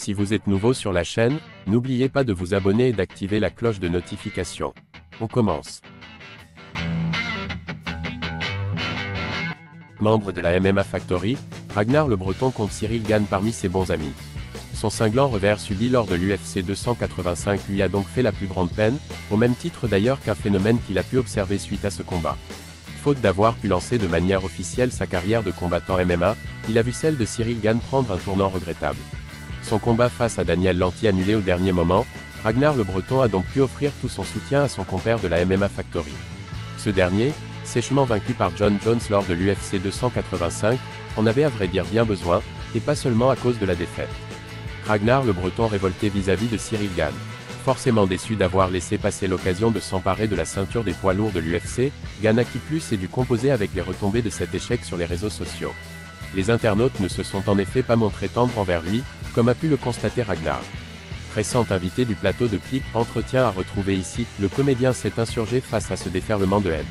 Si vous êtes nouveau sur la chaîne, n'oubliez pas de vous abonner et d'activer la cloche de notification. On commence. Membre de la MMA Factory, Ragnar le Breton compte Ciryl Gane parmi ses bons amis. Son cinglant revers subi lors de l'UFC 285 lui a donc fait la plus grande peine, au même titre d'ailleurs qu'un phénomène qu'il a pu observer suite à ce combat. Faute d'avoir pu lancer de manière officielle sa carrière de combattant MMA, il a vu celle de Ciryl Gane prendre un tournant regrettable. Son combat face à Daniel Lanty annulé au dernier moment, Ragnar le Breton a donc pu offrir tout son soutien à son compère de la MMA Factory. Ce dernier, sèchement vaincu par John Jones lors de l'UFC 285, en avait à vrai dire bien besoin, et pas seulement à cause de la défaite. Ragnar le Breton révolté vis-à-vis de Ciryl Gane. Forcément déçu d'avoir laissé passer l'occasion de s'emparer de la ceinture des poids lourds de l'UFC, Gane a qui plus est dû composer avec les retombées de cet échec sur les réseaux sociaux. Les internautes ne se sont en effet pas montrés tendres envers lui, comme a pu le constater Ragnar. Récent invité du plateau de Click Entretien à retrouver ici, le comédien s'est insurgé face à ce déferlement de haine.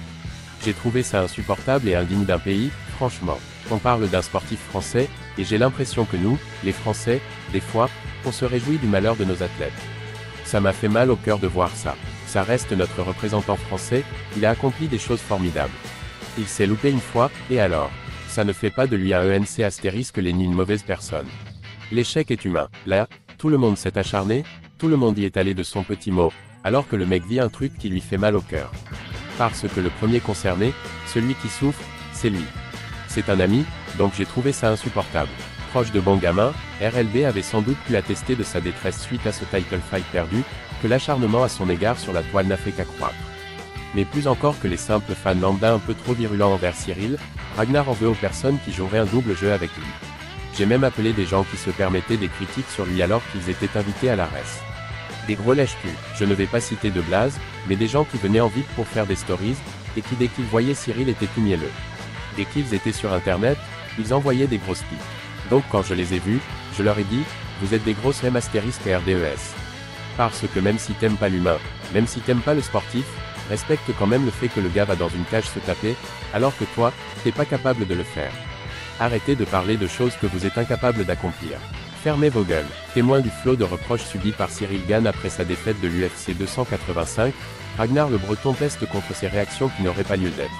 J'ai trouvé ça insupportable et indigne d'un pays, franchement. On parle d'un sportif français, et j'ai l'impression que nous, les Français, des fois, on se réjouit du malheur de nos athlètes. Ça m'a fait mal au cœur de voir ça. Ça reste notre représentant français, il a accompli des choses formidables. Il s'est loupé une fois, et alors? Ça ne fait pas de lui un ENC astérisque ni une mauvaise personne. L'échec est humain. Là, tout le monde s'est acharné, tout le monde y est allé de son petit mot, alors que le mec vit un truc qui lui fait mal au cœur. Parce que le premier concerné, celui qui souffre, c'est lui. C'est un ami, donc j'ai trouvé ça insupportable. Proche de bon gamin, RLB avait sans doute pu attester de sa détresse suite à ce title fight perdu, que l'acharnement à son égard sur la toile n'a fait qu'accroître. Mais plus encore que les simples fans lambda un peu trop virulents envers Ciryl, Ragnar en veut aux personnes qui joueraient un double jeu avec lui. J'ai même appelé des gens qui se permettaient des critiques sur lui alors qu'ils étaient invités à la res. Des gros lèche-cul, je ne vais pas citer de blaze, mais des gens qui venaient en VIP pour faire des stories, et qui dès qu'ils voyaient Ciryl étaient tout mielleux. Dès qu'ils étaient sur internet, ils envoyaient des grosses piques. Donc quand je les ai vus, je leur ai dit, vous êtes des grosses astérisques RDES. Parce que même si t'aimes pas l'humain, même si t'aimes pas le sportif, respecte quand même le fait que le gars va dans une cage se taper, alors que toi, t'es pas capable de le faire. Arrêtez de parler de choses que vous êtes incapable d'accomplir. Fermez vos gueules. Témoin du flot de reproches subis par Ciryl Gane après sa défaite de l'UFC 285, Ragnar le Breton peste contre ces réactions qui n'auraient pas lieu d'être.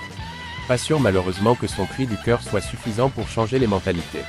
Pas sûr malheureusement que son cri du cœur soit suffisant pour changer les mentalités.